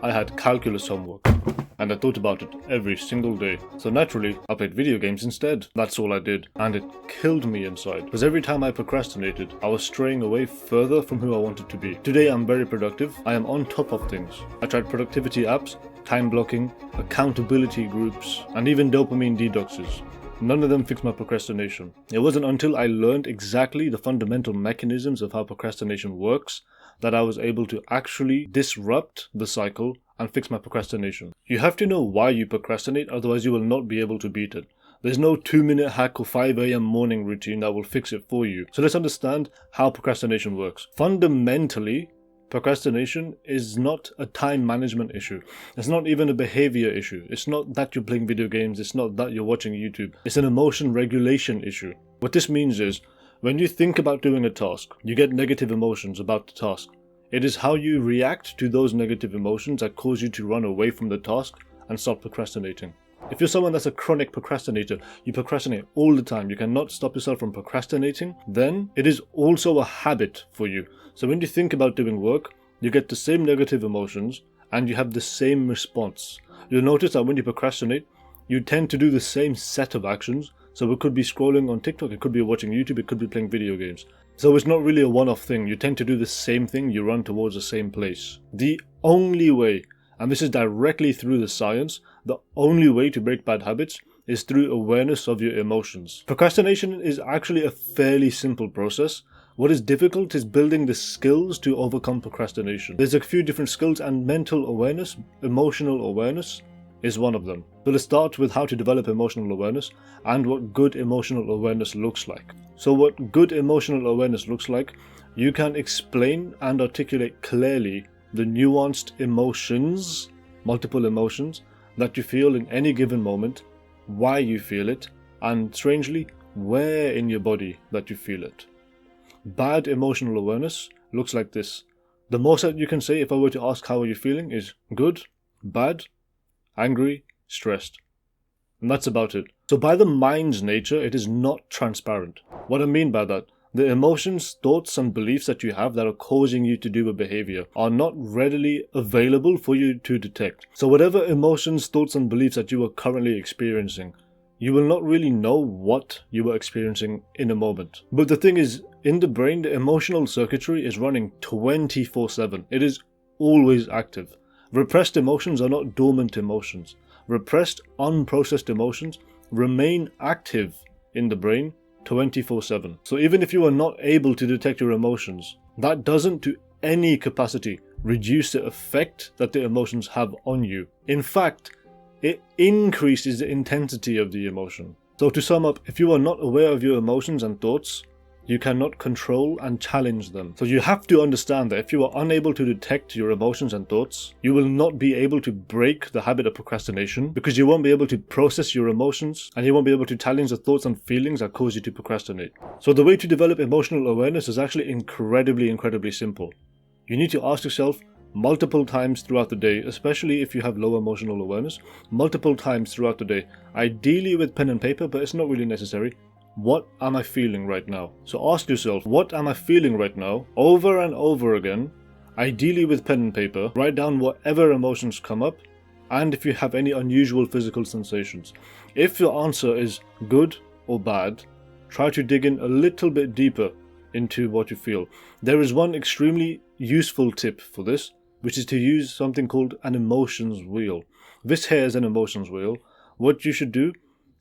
I had calculus homework, and I thought about it every single day. So naturally, I played video games instead. That's all I did, and it killed me inside. Because every time I procrastinated, I was straying away further from who I wanted to be. Today I'm very productive. I am on top of things. I tried productivity apps, time blocking, accountability groups, and even dopamine detoxes. None of them fixed my procrastination. It wasn't until I learned exactly the fundamental mechanisms of how procrastination works that I was able to actually disrupt the cycle and fix my procrastination. You have to know why you procrastinate, otherwise you will not be able to beat it. There's no 2-minute hack or 5 a.m. morning routine that will fix it for you. So let's understand how procrastination works. Fundamentally, procrastination is not a time management issue. It's not even a behavior issue. It's not that you're playing video games. It's not that you're watching YouTube. It's an emotion regulation issue. What this means is, when you think about doing a task, you get negative emotions about the task. It is how you react to those negative emotions that cause you to run away from the task and start procrastinating. If you're someone that's a chronic procrastinator, you procrastinate all the time, you cannot stop yourself from procrastinating, then it is also a habit for you. So when you think about doing work, you get the same negative emotions and you have the same response. You'll notice that when you procrastinate, you tend to do the same set of actions. So it could be scrolling on TikTok, it could be watching YouTube, it could be playing video games. So it's not really a one-off thing. You tend to do the same thing, you run towards the same place. The only way, and this is directly through the science, the only way to break bad habits is through awareness of your emotions. Procrastination is actually a fairly simple process. What is difficult is building the skills to overcome procrastination. There's a few different skills, and mental awareness, emotional awareness, is one of them. So let's start with how to develop emotional awareness and what good emotional awareness looks like. So what good emotional awareness looks like, you can explain and articulate clearly the nuanced emotions, multiple emotions, that you feel in any given moment, why you feel it, and strangely, where in your body that you feel it. Bad emotional awareness looks like this. The most that you can say if I were to ask how are you feeling is good, bad, angry, stressed. And that's about it. So by the mind's nature, it is not transparent. What I mean by that, the emotions, thoughts and beliefs that you have that are causing you to do a behavior are not readily available for you to detect. So whatever emotions, thoughts and beliefs that you are currently experiencing, you will not really know what you are experiencing in a moment. But the thing is, in the brain, the emotional circuitry is running 24/7. It is always active. Repressed emotions are not dormant emotions. Repressed, unprocessed emotions remain active in the brain 24/7. So even if you are not able to detect your emotions, that doesn't to any capacity reduce the effect that the emotions have on you. In fact, it increases the intensity of the emotion. So to sum up, if you are not aware of your emotions and thoughts, you cannot control and challenge them. So you have to understand that if you are unable to detect your emotions and thoughts, you will not be able to break the habit of procrastination because you won't be able to process your emotions and you won't be able to challenge the thoughts and feelings that cause you to procrastinate. So the way to develop emotional awareness is actually incredibly simple. You need to ask yourself multiple times throughout the day, especially if you have low emotional awareness, multiple times throughout the day, ideally with pen and paper, but it's not really necessary. What am I feeling right now? So ask yourself, what am I feeling right now? Over and over again, ideally with pen and paper. Write down whatever emotions come up and if you have any unusual physical sensations. If your answer is good or bad, try to dig in a little bit deeper into what you feel. There is one extremely useful tip for this, which is to use something called an emotions wheel. This here is an emotions wheel. What you should do,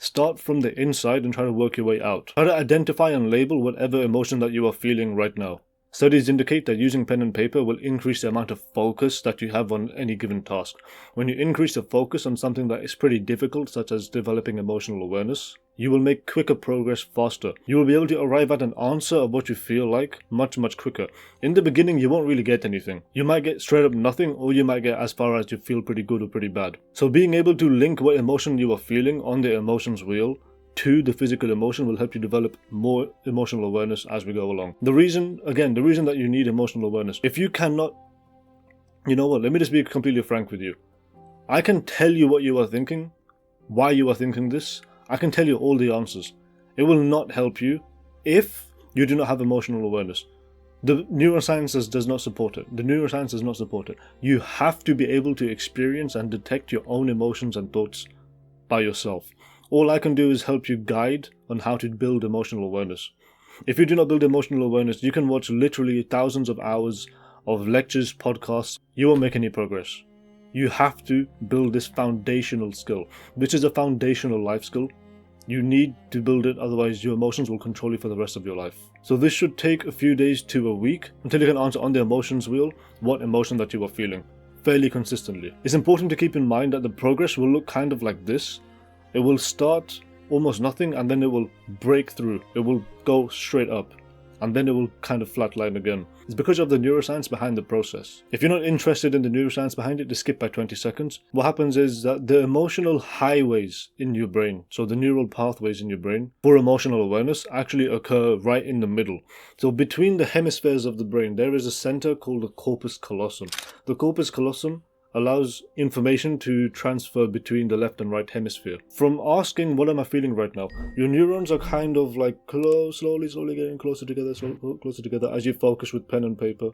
start from the inside and try to work your way out. Try to identify and label whatever emotion that you are feeling right now. Studies indicate that using pen and paper will increase the amount of focus that you have on any given task. When you increase the focus on something that is pretty difficult, such as developing emotional awareness, you will make quicker progress faster. You will be able to arrive at an answer of what you feel like much quicker. In the beginning, you won't really get anything. You might get straight up nothing, or you might get as far as you feel pretty good or pretty bad. So being able to link what emotion you are feeling on the emotions wheel to the physical emotion will help you develop more emotional awareness as we go along. The reason that you need emotional awareness, if you cannot, you know what, let me just be completely frank with you. I can tell you what you are thinking, why you are thinking this. I can tell you all the answers. It will not help you if you do not have emotional awareness. The neuroscience does not support it. The neuroscience does not support it. You have to be able to experience and detect your own emotions and thoughts by yourself. All I can do is help you guide on how to build emotional awareness. If you do not build emotional awareness, you can watch literally thousands of hours of lectures, podcasts. You won't make any progress. You have to build this foundational skill. This is a foundational life skill. You need to build it, otherwise your emotions will control you for the rest of your life. So this should take a few days to a week until you can answer on the emotions wheel what emotion that you are feeling fairly consistently. It's important to keep in mind that the progress will look kind of like this. It will start almost nothing and then it will break through. It will go straight up and then it will kind of flatline again. It's because of the neuroscience behind the process. If you're not interested in the neuroscience behind it, just skip by 20 seconds. What happens is that the emotional highways in your brain, so the neural pathways in your brain for emotional awareness, actually occur right in the middle. So between the hemispheres of the brain, there is a center called the corpus callosum. The corpus callosum allows information to transfer between the left and right hemisphere. From asking, what am I feeling right now? Your neurons are kind of like slowly getting closer together as you focus with pen and paper.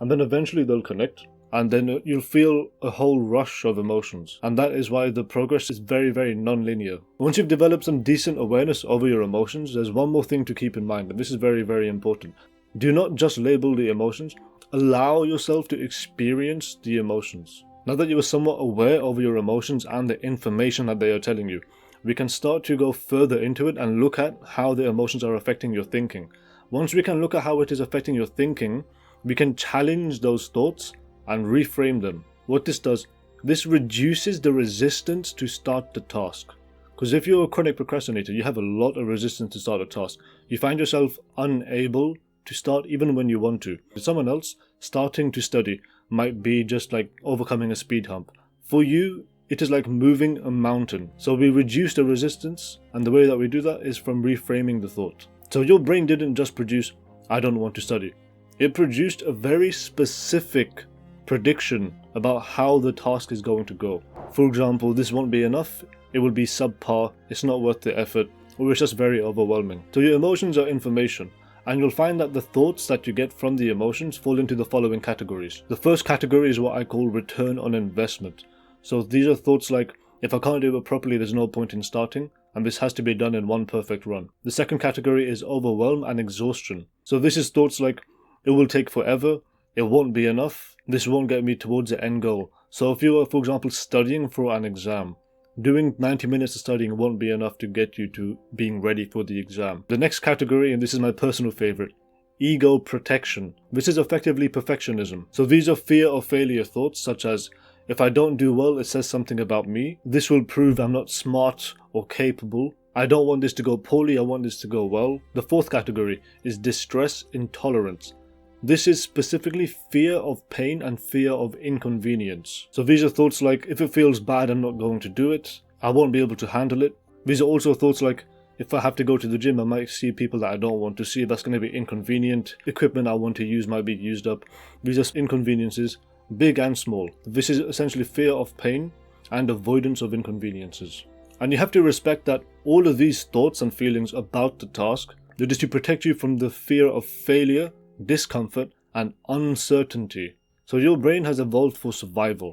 And then eventually they'll connect. And then you'll feel a whole rush of emotions. And that is why the progress is very, very non-linear. Once you've developed some decent awareness over your emotions, there's one more thing to keep in mind. And this is very, very important. Do not just label the emotions. Allow yourself to experience the emotions. Now that you are somewhat aware of your emotions and the information that they are telling you, we can start to go further into it and look at how the emotions are affecting your thinking. Once we can look at how it is affecting your thinking, we can challenge those thoughts and reframe them. What this does, this reduces the resistance to start the task. Because if you're a chronic procrastinator, you have a lot of resistance to start a task. You find yourself unable to start even when you want to. For someone else, starting to study might be just like overcoming a speed hump. For you, it is like moving a mountain. So we reduce the resistance, and the way that we do that is from reframing the thought. So your brain didn't just produce, I don't want to study. It produced a very specific prediction about how the task is going to go. For example, this won't be enough, it will be subpar, it's not worth the effort, or it's just very overwhelming. So your emotions are information. And you'll find that the thoughts that you get from the emotions fall into the following categories. The first category is what I call return on investment. So these are thoughts like, if I can't do it properly, there's no point in starting, and this has to be done in one perfect run. The second category is overwhelm and exhaustion. So this is thoughts like, it will take forever, it won't be enough, this won't get me towards the end goal. So if you are, for example, studying for an exam, doing 90 minutes of studying won't be enough to get you to being ready for the exam. The next category, and this is my personal favorite, ego protection. This is effectively perfectionism. So these are fear of failure thoughts such as, if I don't do well, it says something about me. This will prove I'm not smart or capable. I don't want this to go poorly, I want this to go well. The fourth category is distress intolerance. This is specifically fear of pain and fear of inconvenience. So these are thoughts like, if it feels bad, I'm not going to do it. I won't be able to handle it. These are also thoughts like, if I have to go to the gym, I might see people that I don't want to see. That's going to be inconvenient. Equipment I want to use might be used up. These are inconveniences, big and small. This is essentially fear of pain and avoidance of inconveniences. And you have to respect that all of these thoughts and feelings about the task, they're just to protect you from the fear of failure, discomfort and uncertainty. So your brain has evolved for survival.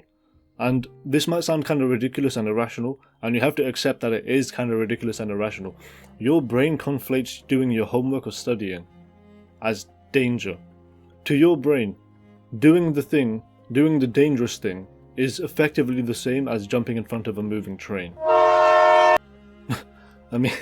And this might sound kind of ridiculous and irrational, and you have to accept that it is kind of ridiculous and irrational. Your brain conflates doing your homework or studying as danger. To your brain, doing the dangerous thing is effectively the same as jumping in front of a moving train. I mean,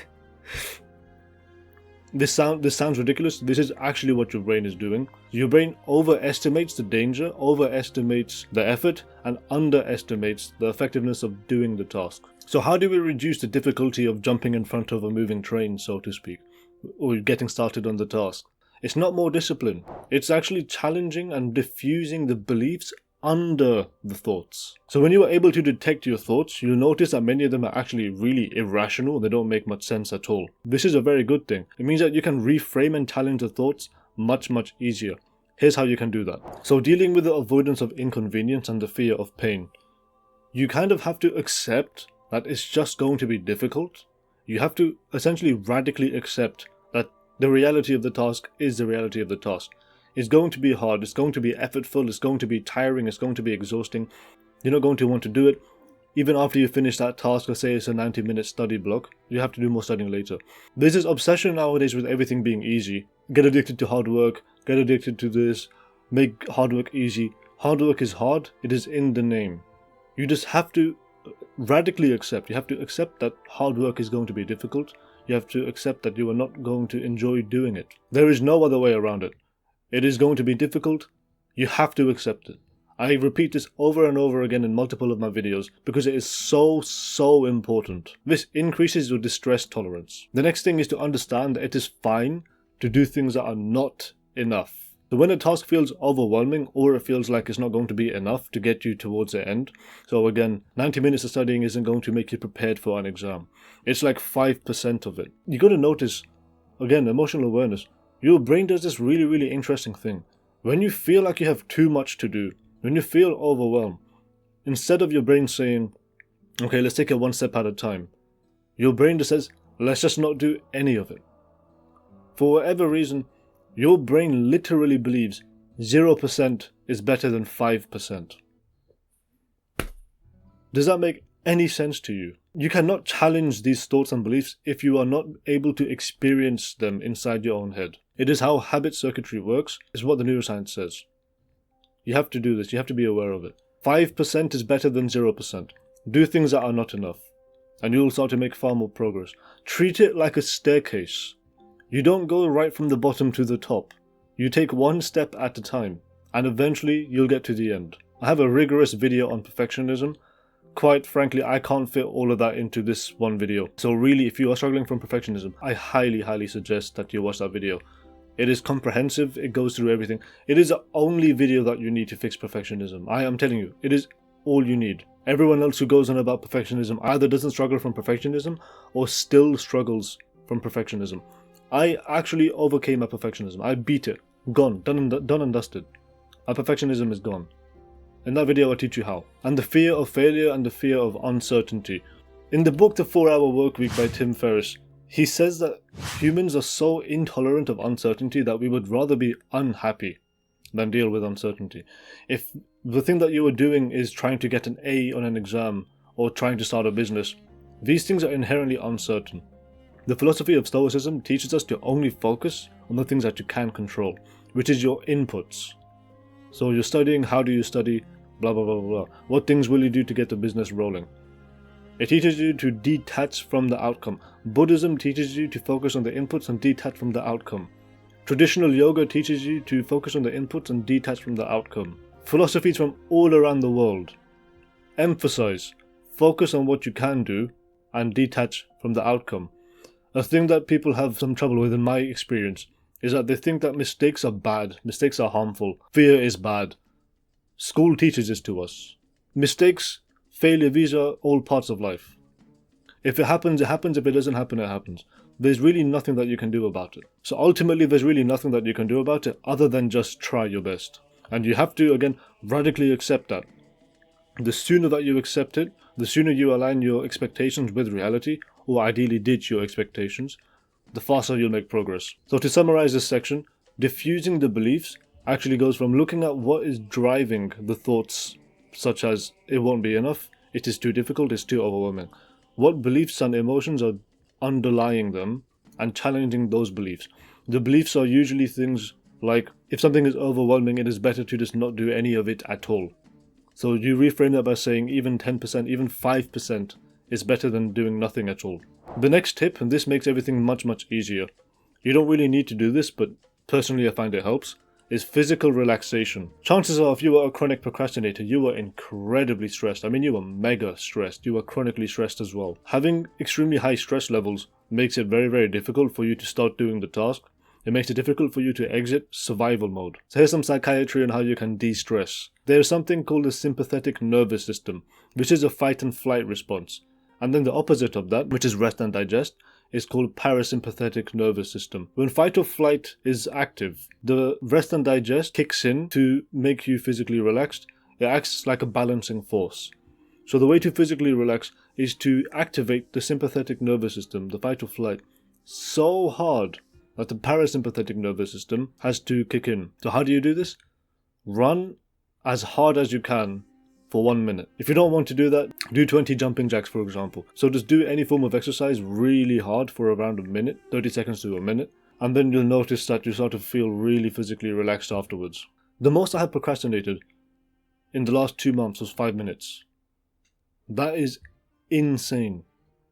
This sounds ridiculous. This is actually what your brain is doing. Your brain overestimates the danger, overestimates the effort, and underestimates the effectiveness of doing the task. So how do we reduce the difficulty of jumping in front of a moving train, so to speak, or getting started on the task? It's not more discipline. It's actually challenging and diffusing the beliefs under the thoughts. So when you are able to detect your thoughts, you'll notice that many of them are actually really irrational. They don't make much sense at all. This is a very good thing. It means that you can reframe and challenge the thoughts much easier. Here's how you can do that. So dealing with the avoidance of inconvenience and the fear of pain, you kind of have to accept that it's just going to be difficult. You have to essentially radically accept that the reality of the task is the reality of the task. It's going to be hard, it's going to be effortful, it's going to be tiring, it's going to be exhausting. You're not going to want to do it. Even after you finish that task, let's say it's a 90-minute study block, you have to do more studying later. There's this obsession nowadays with everything being easy. Get addicted to hard work, get addicted to this, make hard work easy. Hard work is hard, it is in the name. You just have to radically accept. You have to accept that hard work is going to be difficult. You have to accept that you are not going to enjoy doing it. There is no other way around it. It is going to be difficult. You have to accept it. I repeat this over and over again in multiple of my videos because it is so important. This increases your distress tolerance. The next thing is to understand that it is fine to do things that are not enough. So when a task feels overwhelming or it feels like it's not going to be enough to get you towards the end. So again, 90 minutes of studying isn't going to make you prepared for an exam. It's like 5% of it. You got to notice, again, emotional awareness. Your brain does this really interesting thing. When you feel like you have too much to do, when you feel overwhelmed, instead of your brain saying, okay, let's take it one step at a time, your brain just says, let's just not do any of it. For whatever reason, your brain literally believes 0% is better than 5%. Does that make any sense to you? You cannot challenge these thoughts and beliefs if you are not able to experience them inside your own head. It is how habit circuitry works, is what the neuroscience says. You have to do this, you have to be aware of it. 5% is better than 0%. Do things that are not enough, and you will start to make far more progress. Treat it like a staircase. You don't go right from the bottom to the top. You take one step at a time, and eventually you'll get to the end. I have a rigorous video on perfectionism. Quite frankly, I can't fit all of that into this one video. So really, if you are struggling from perfectionism, I highly suggest that you watch that video. It is comprehensive, it goes through everything. It is the only video that you need to fix perfectionism. I am telling you, it is all you need. Everyone else who goes on about perfectionism either doesn't struggle from perfectionism or still struggles from perfectionism. I actually overcame my perfectionism. I beat it. Gone. Done and dusted. My perfectionism is gone. In that video I teach you how. And the fear of failure and the fear of uncertainty. In the book The 4-Hour Workweek by Tim Ferriss, he says that humans are so intolerant of uncertainty that we would rather be unhappy than deal with uncertainty. If the thing that you are doing is trying to get an A on an exam or trying to start a business, these things are inherently uncertain. The philosophy of Stoicism teaches us to only focus on the things that you can control, which is your inputs. So you're studying, how do you study, blah blah blah blah. What things will you do to get the business rolling? It teaches you to detach from the outcome. Buddhism teaches you to focus on the inputs and detach from the outcome. Traditional yoga teaches you to focus on the inputs and detach from the outcome. Philosophies from all around the world emphasize focus on what you can do and detach from the outcome. A thing that people have some trouble with in my experience is that they think that mistakes are bad, mistakes are harmful, fear is bad. School teaches this to us. Mistakes, failure, these are all parts of life. If it happens, it happens. If it doesn't happen, it happens. There's really nothing that you can do about it. So ultimately, there's really nothing that you can do about it other than just try your best. And you have to, again, radically accept that. The sooner that you accept it, the sooner you align your expectations with reality, or ideally ditch your expectations, the faster you'll make progress. So to summarize this section, diffusing the beliefs actually goes from looking at what is driving the thoughts, such as it won't be enough, it is too difficult, it's too overwhelming. What beliefs and emotions are underlying them and challenging those beliefs. The beliefs are usually things like, if something is overwhelming, it is better to just not do any of it at all. So you reframe that by saying even 10%, even 5% is better than doing nothing at all. The next tip, and this makes everything much easier, you don't really need to do this, but personally I find it helps, is physical relaxation. Chances are if you are a chronic procrastinator, you are incredibly stressed. I mean, you are mega stressed. You are chronically stressed as well. Having extremely high stress levels makes it very difficult for you to start doing the task. It makes it difficult for you to exit survival mode. So here's some psychiatry on how you can de-stress. There is something called the sympathetic nervous system, which is a fight and flight response. And then the opposite of that, which is rest and digest, is called parasympathetic nervous system. When fight or flight is active, the rest and digest kicks in to make you physically relaxed. It acts like a balancing force. So the way to physically relax is to activate the sympathetic nervous system, the fight or flight, so hard that the parasympathetic nervous system has to kick in. So how do you do this? Run as hard as you can for 1 minute. If you don't want to do that, do 20 jumping jacks, for example. So just do any form of exercise really hard for around a minute, 30 seconds to a minute, and then you'll notice that you start to feel really physically relaxed afterwards. The most I have procrastinated in the last 2 months was 5 minutes. That is insane.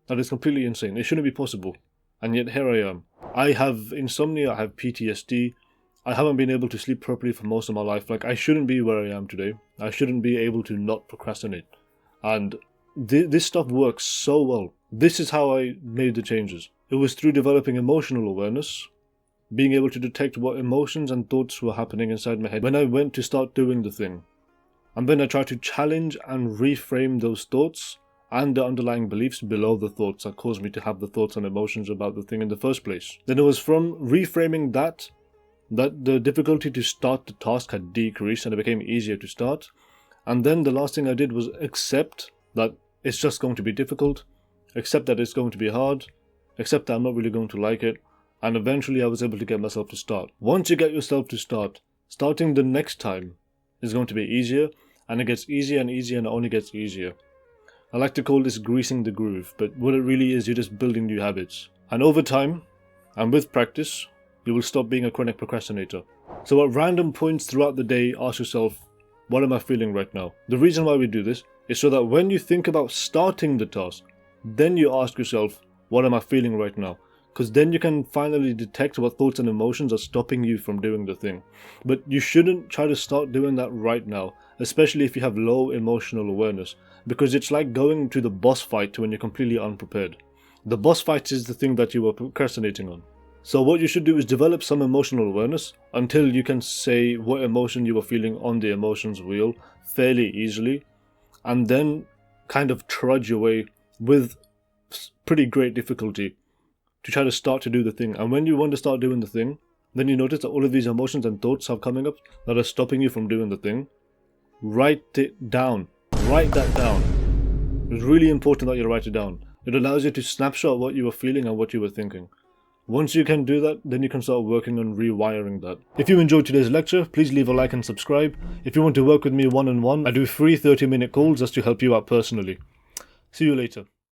That is completely insane. It shouldn't be possible. And yet here I am. I have insomnia, I have PTSD, I haven't been able to sleep properly for most of my life. Like, I shouldn't be where I am today. I shouldn't be able to not procrastinate. And this stuff works so well. This is how I made the changes. It was through developing emotional awareness, being able to detect what emotions and thoughts were happening inside my head when I went to start doing the thing. And then I tried to challenge and reframe those thoughts and the underlying beliefs below the thoughts that caused me to have the thoughts and emotions about the thing in the first place. Then it was from reframing that the difficulty to start the task had decreased and it became easier to start. And then the last thing I did was accept that it's just going to be difficult, accept that it's going to be hard, accept that I'm not really going to like it, and eventually I was able to get myself to start. Once you get yourself to start, starting the next time is going to be easier, and it gets easier and easier and it only gets easier. I like to call this greasing the groove, but what it really is, you're just building new habits. And over time, and with practice, you will stop being a chronic procrastinator. So at random points throughout the day, ask yourself, what am I feeling right now? The reason why we do this is so that when you think about starting the task, then you ask yourself, what am I feeling right now? Because then you can finally detect what thoughts and emotions are stopping you from doing the thing. But you shouldn't try to start doing that right now, especially if you have low emotional awareness, because it's like going to the boss fight when you're completely unprepared. The boss fight is the thing that you are procrastinating on. So what you should do is develop some emotional awareness until you can say what emotion you are feeling on the emotions wheel fairly easily, and then kind of trudge your way with pretty great difficulty to try to start to do the thing. And when you want to start doing the thing, then you notice that all of these emotions and thoughts are coming up that are stopping you from doing the thing. Write it down. Write that down. It's really important that you write it down. It allows you to snapshot what you were feeling and what you were thinking. Once you can do that, then you can start working on rewiring that. If you enjoyed today's lecture, please leave a like and subscribe. If you want to work with me one-on-one, I do free 30-minute calls just to help you out personally. See you later.